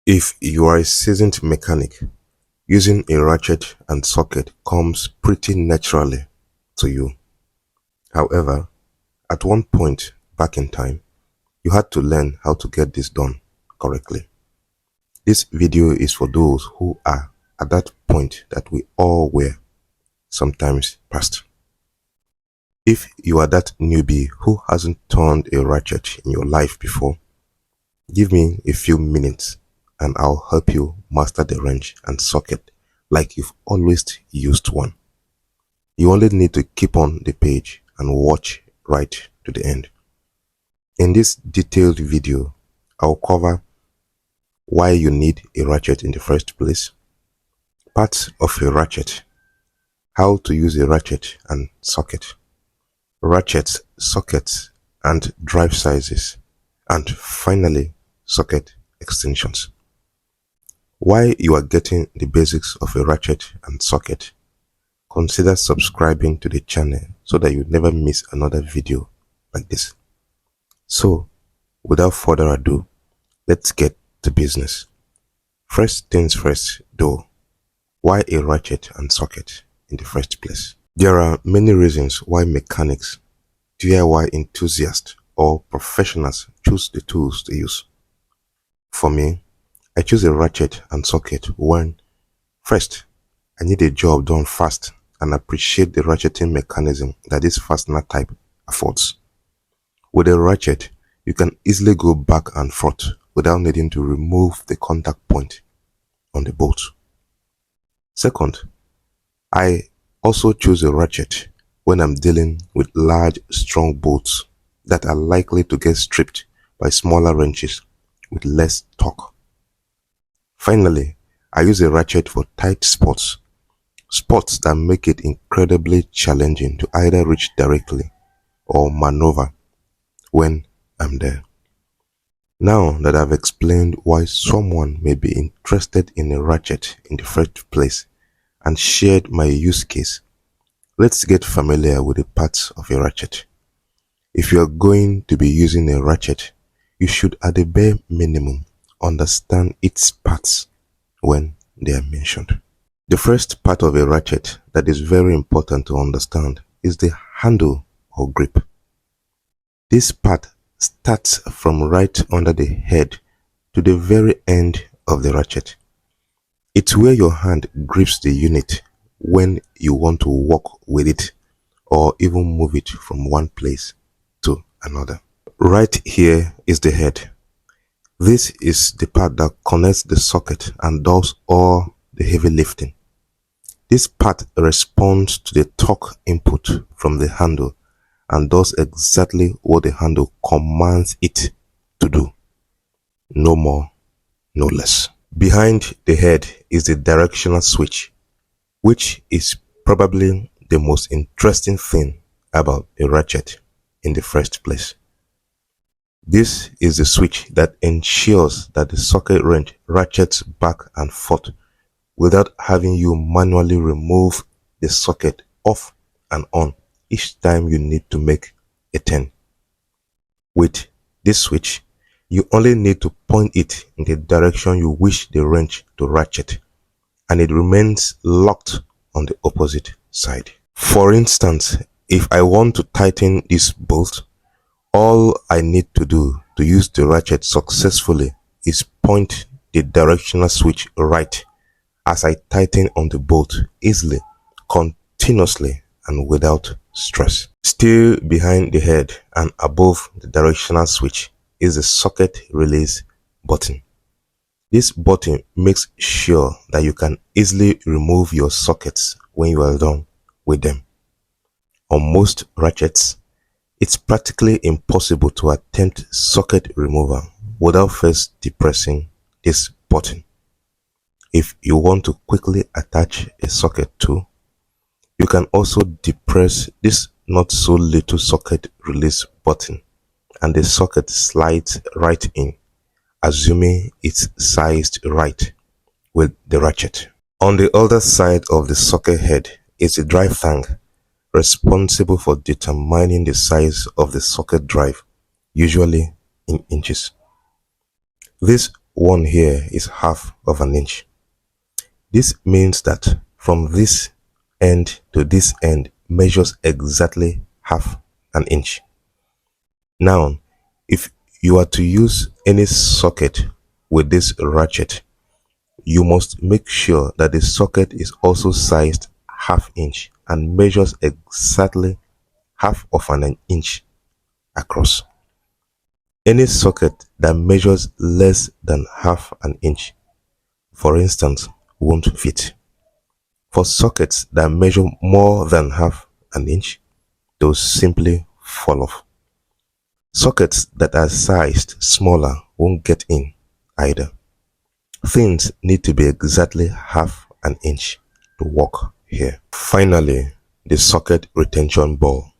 If you are a seasoned mechanic, using a ratchet and socket comes pretty naturally to you. However, at one point back in time, you had to learn how to get this done correctly. This video is for those who are at that point that we all were sometimes past. If you are that newbie who hasn't turned a ratchet in your life before, give me a few minutes and I'll help you master the wrench and socket like you've always used one. You only need to keep on the page and watch right to the end. In this detailed video, I'll cover why you need a ratchet in the first place, parts of a ratchet, how to use a ratchet and socket, ratchets, sockets, and drive sizes, and finally, socket extensions. While you are getting the basics of a ratchet and socket, consider subscribing to the channel so that you never miss another video like this. So, without further ado, let's get to business. First things first though, why a ratchet and socket in the first place? There are many reasons why mechanics, DIY enthusiasts, or professionals choose the tools they use. For me, I choose a ratchet and socket when, first, I need a job done fast and appreciate the ratcheting mechanism that this fastener type affords. With a ratchet, you can easily go back and forth without needing to remove the contact point on the bolt. Second, I also choose a ratchet when I'm dealing with large, strong bolts that are likely to get stripped by smaller wrenches with less torque. Finally, I use a ratchet for tight spots that make it incredibly challenging to either reach directly or maneuver when I'm there. Now that I've explained why someone may be interested in a ratchet in the first place and shared my use case, let's get familiar with the parts of a ratchet. If you are going to be using a ratchet, you should at the bare minimum understand its parts when they are mentioned. The first part of a ratchet that is very important to understand is the handle or grip. This part starts from right under the head to the very end of the ratchet. It's where your hand grips the unit when you want to walk with it or even move it from one place to another. Right here is the head. This is the part that connects the socket and does all the heavy lifting. This part responds to the torque input from the handle and does exactly what the handle commands it to do. No more, no less. Behind the head is the directional switch, which is probably the most interesting thing about a ratchet in the first place. This is the switch that ensures that the socket wrench ratchets back and forth without having you manually remove the socket off and on each time you need to make a turn. With this switch, you only need to point it in the direction you wish the wrench to ratchet, and it remains locked on the opposite side. For instance, if I want to tighten this bolt, all I need to do to use the ratchet successfully is point the directional switch right as I tighten on the bolt easily, continuously, and without stress. Still behind the head and above the directional switch is the socket release button. This button makes sure that you can easily remove your sockets when you are done with them. On most ratchets, it's practically impossible to attempt socket removal without first depressing this button. If you want to quickly attach a socket too, you can also depress this not so little socket release button and the socket slides right in, assuming it's sized right with the ratchet. On the other side of the socket head is the drive thang, responsible for determining the size of the socket drive, usually in inches. This one here is half of an inch. This means that from this end to this end measures exactly half an inch. Now, if you are to use any socket with this ratchet, you must make sure that the socket is also sized half inch and measures exactly half of an inch across. Any socket that measures less than half an inch, for instance, won't fit. For sockets that measure more than half an inch, they'll simply fall off. Sockets that are sized smaller won't get in either. Things need to be exactly half an inch to work here. Finally, the socket retention ball.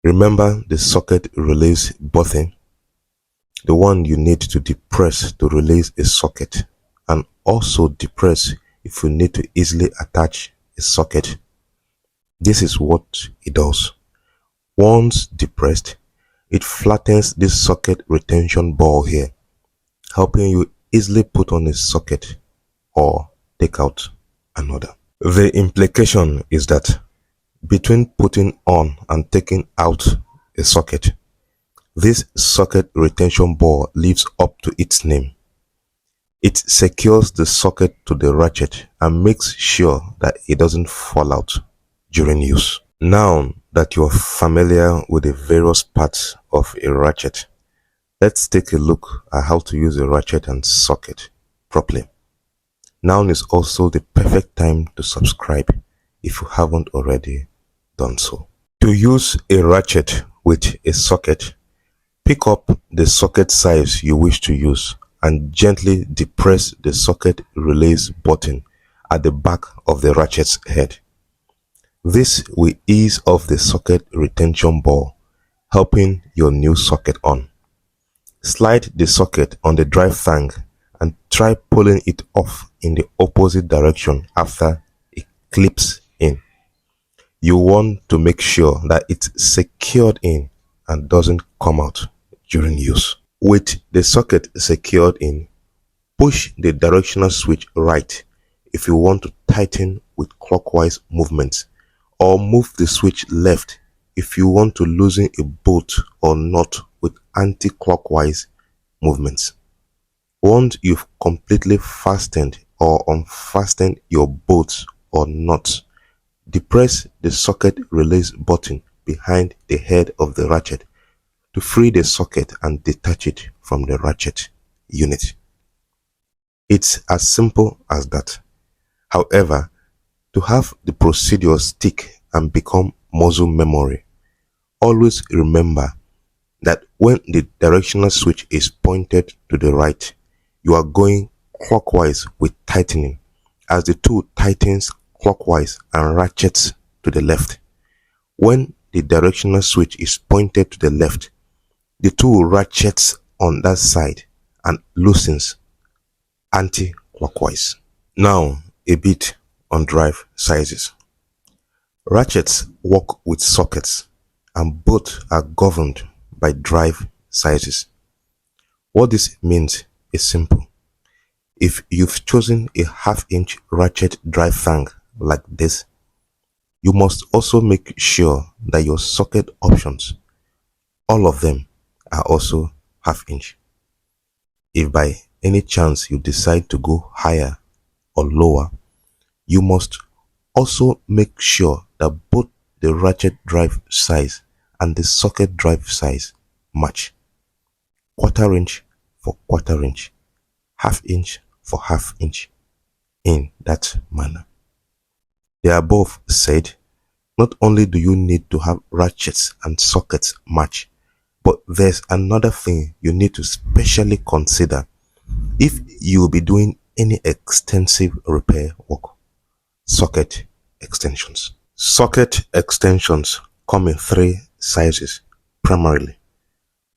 Remember the socket release button? The one you need to depress to release a socket, and also depress if you need to easily attach a socket. This is what it does. Once depressed, it flattens this socket retention ball here, helping you easily put on a socket or take out another. The implication is that between putting on and taking out a socket, this socket retention ball lives up to its name. It secures the socket to the ratchet and makes sure that it doesn't fall out during use. Now that you're familiar with the various parts of a ratchet, let's take a look at how to use a ratchet and socket properly. Now is also the perfect time to subscribe if you haven't already done so. To use a ratchet with a socket, pick up the socket size you wish to use and gently depress the socket release button at the back of the ratchet's head. This will ease off the socket retention ball, helping your new socket on. Slide the socket on the drive thang and try pulling it off in the opposite direction after it clips in. You want to make sure that it's secured in and doesn't come out during use. With the socket secured in, push the directional switch right if you want to tighten with clockwise movements, or move the switch left if you want to loosen a bolt or nut with anti-clockwise movements. Once you've completely fastened or unfastened your bolts or nuts, depress the socket release button behind the head of the ratchet to free the socket and detach it from the ratchet unit. It's as simple as that. However, to have the procedure stick and become muscle memory, always remember that when the directional switch is pointed to the right, you are going clockwise with tightening, as the tool tightens clockwise and ratchets to the left. When the directional switch is pointed to the left, the tool ratchets on that side and loosens anti-clockwise. Now, a bit on drive sizes. Ratchets work with sockets, and both are governed by drive sizes. What this means is simple. If you've chosen a half-inch ratchet drive thang like this, you must also make sure that your socket options, all of them, are also half-inch. If by any chance you decide to go higher or lower, you must also make sure that both the ratchet drive size and the socket drive size match. Quarter inch for quarter inch, half inch for half inch, in that manner. The above said, not only do you need to have ratchets and sockets match, but there's another thing you need to specially consider if you will be doing any extensive repair work: socket extensions. Socket extensions come in three sizes primarily: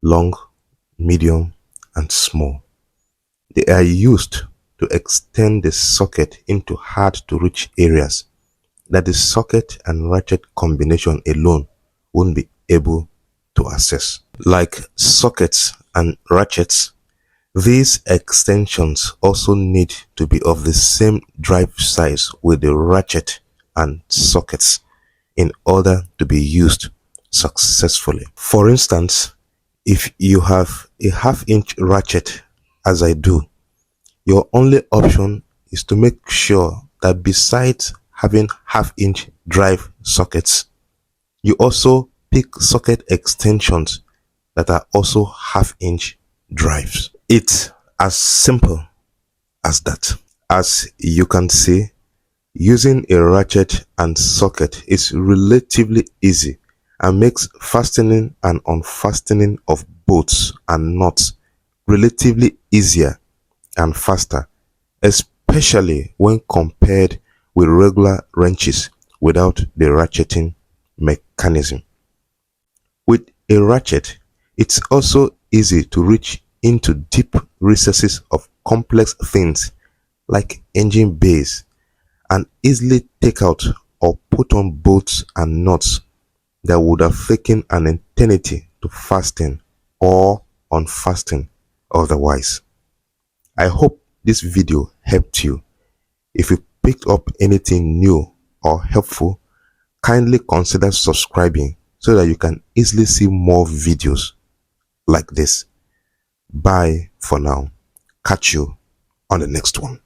long, medium, and small. They are used to extend the socket into hard to reach areas that the socket and ratchet combination alone won't be able to access. Like sockets and ratchets, These extensions also need to be of the same drive size with the ratchet and sockets in order to be used successfully. For instance, if you have a half-inch ratchet, as I do, your only option is to make sure that besides having half-inch drive sockets, you also pick socket extensions that are also half-inch drives. It's as simple as that. As you can see, using a ratchet and socket is relatively easy and makes fastening and unfastening of bolts and nuts relatively easier and faster, especially when compared with regular wrenches without the ratcheting mechanism. With a ratchet, it's also easy to reach into deep recesses of complex things like engine bays and easily take out or put on bolts and nuts that would have taken an eternity to fasten or unfasten otherwise. I hope this video helped you. If you picked up anything new or helpful, kindly consider subscribing so that you can easily see more videos like this. Bye for now. Catch you on the next one.